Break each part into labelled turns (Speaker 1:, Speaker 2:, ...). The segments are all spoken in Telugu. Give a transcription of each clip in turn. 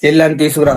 Speaker 1: చెల్లని తీసుకురా.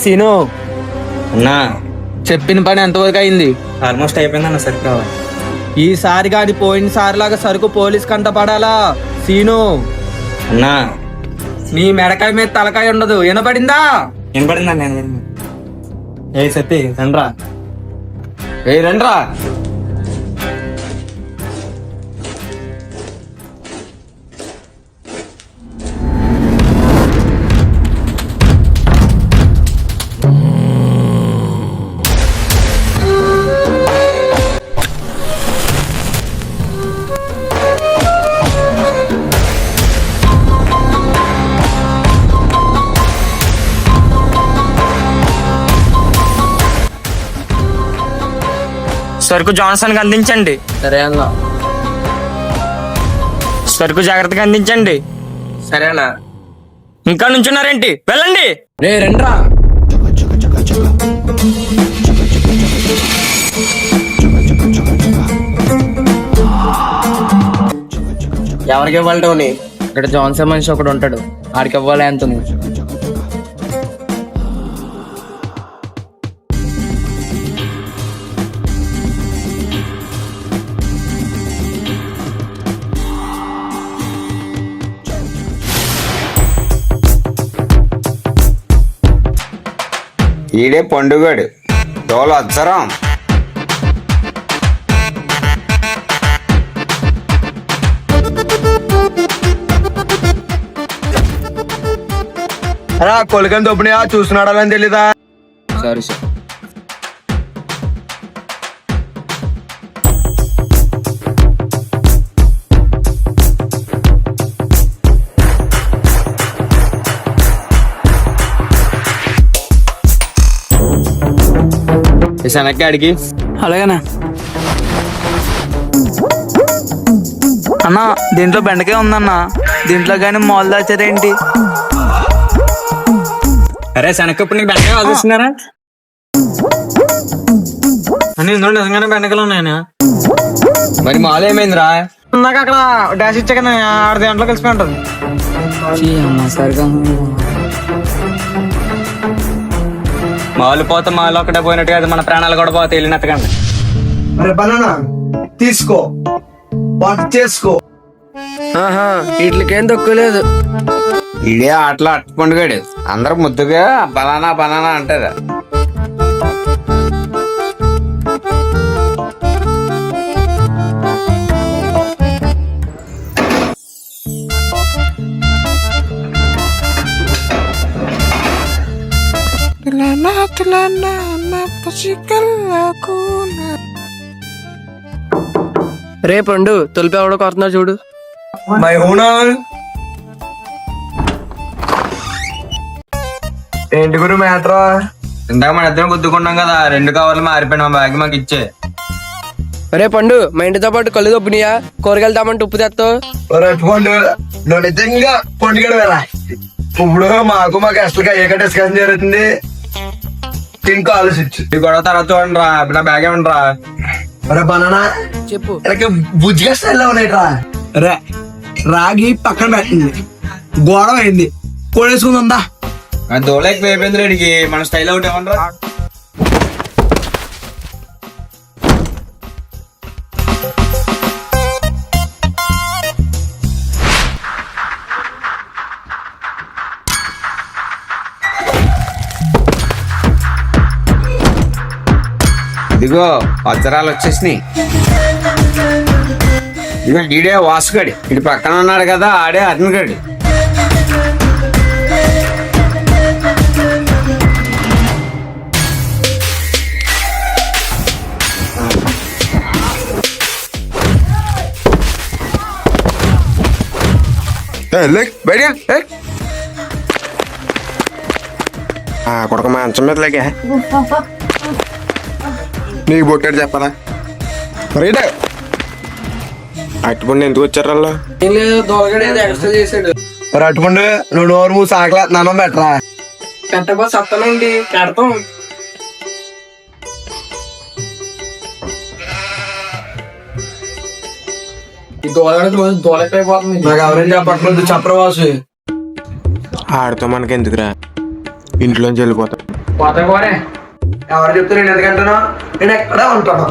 Speaker 1: సీను
Speaker 2: అన్నా
Speaker 1: చెప్పిన పని ఎంతవరకు అయింది?
Speaker 2: ఆల్మోస్ట్ అయిపోయింది అన్న. సరుకు కావాలి.
Speaker 1: ఈసారి కాదు పోయినసారి లాగా సరుకు పోలీస్ కంట పడాలా సీను.
Speaker 2: అన్నా
Speaker 1: నీ మెడకాయ మీద తలకాయ ఉండదు, వినపడిందా?
Speaker 2: వినపడిందా? నేను ఏ సత్తి రండ్రా.
Speaker 1: రండ్రా.
Speaker 2: సరుకు జాన్సన్ అందించండి.
Speaker 1: సరే అన్న.
Speaker 2: సరుకు జాగ్రత్తగా అందించండి.
Speaker 1: సరే అన్న.
Speaker 2: ఇంకా నుంచున్నారేంటి? వెళ్ళండి.
Speaker 1: రండ్రా. ఎవరికి ఇవ్వాలి? ఇక్కడ జాన్సన్ మనిషి ఒకడు ఉంటాడు, ఆడికి ఇవ్వాలి. ఎంత
Speaker 3: ఈడే పండుగాడు డోలు అచ్చరం.
Speaker 1: రా కొలికని దొబ్బునియా చూస్తున్నాడని తెలీదా? సరే సార్. వెనక్కి అడిగి.
Speaker 4: అలాగేనా అన్నా? దీంట్లో బెండకాయ ఉందన్నా. దీంట్లో కానీ మాల్ దాచారేంటి?
Speaker 2: అరే శనగప్పుడు నీకు బెండకాయ ఆలోచిస్తున్నారా? అని ఇందులో నిజంగానే బెండకాయలు ఉన్నాయా?
Speaker 1: మరి మాల్ ఏమైందిరా?
Speaker 2: నాకు అక్కడ డాష్ ఇచ్చాక 6 గంటలు కలిసిపోయి
Speaker 4: సరిగా
Speaker 2: మాలు పోతే మాలు ఒక్కడే పోయినట్టు కాదు, మన ప్రాణాలు కూడా పోతే వెళ్ళినట్టుకండి.
Speaker 5: అరే బనానా తీసుకో, వంట చేసుకో.
Speaker 4: వీటికేం తక్కువలేదు.
Speaker 3: ఈడే ఆటలో అట్ట పండుగాడు. అందరూ ముద్దుగా బనానా బనానా అంటారు.
Speaker 4: రే పండు, తొలిపి ఎవడో కొడుతున్నా చూడు.
Speaker 1: ఏంటి గురు మ్యాటర్? ఇందాక మన ఇద్దరం గుద్దుకున్నాం కదా, 2 కవర్లు మారిపోయినా. మా బ్యాగ్ మాకు ఇచ్చే.
Speaker 4: రే పండు, మా ఇంటితో పాటు కళ్ళు దొబ్బునియా? కూరగాయలు తామంటే ఉప్పు తెస్తావు.
Speaker 5: నువ్వు నిజంగా పండుగడు వెళ్ళా. ఇప్పుడు మా గెస్ట్లకి ఏ డిస్కషన్ జరుగుతుంది, ఇంకా ఆలోచించు.
Speaker 1: ఈ గొడవ తర్వాత చూడండి రా. నా బ్యాగ్ ఏమండి రా.
Speaker 5: అరే బనానా
Speaker 4: చెప్పు.
Speaker 5: బుజ్జిగా స్టైల్ ఉన్నాయిట్రా. రాగి పక్కన పెట్టింది, గోడవ అయింది, కోడేసుకుందా.
Speaker 1: దోళకి అయిపోయింది రెడీకి. మన స్టైల్ అవుట్ ఏమన్నా.
Speaker 3: ఇదిగో వజ్రాలు వచ్చేసినాయి. ఇదిగో ఈడే వాసుగాడి, ఇటు పక్కన ఉన్నాడు కదా, ఆడే అర్జున్గాడి. బయట కొడక మంచం మీద లేక నీకు బొట్టాడు చెప్పరా రైట్ అట్టుపండి ఎందుకు వచ్చారు వాళ్ళు
Speaker 1: ఏం లేదు దోగడే ఎక్స్ట్రా చేసాడు.
Speaker 5: మరి అట్టుకుండు నువ్వు నోరు మూసి ఆకలి నాన్న పెట్టరా.
Speaker 1: పెట్టబో సత్తనండి పెడతాం. ఈ దోగడ రోజు దోలైపోతుంది.
Speaker 5: నాకు ఎవరైనా చెప్పట్లేదు చెప్పరవాసు.
Speaker 3: ఆడితో మనకి ఎందుకురా, ఇంట్లోంచి వెళ్ళిపోతా.
Speaker 1: పోతా కోరే
Speaker 5: ఎవరు చెప్తే నేను ఎందుకంటాను, నేను ఎక్కడే ఉంటాను.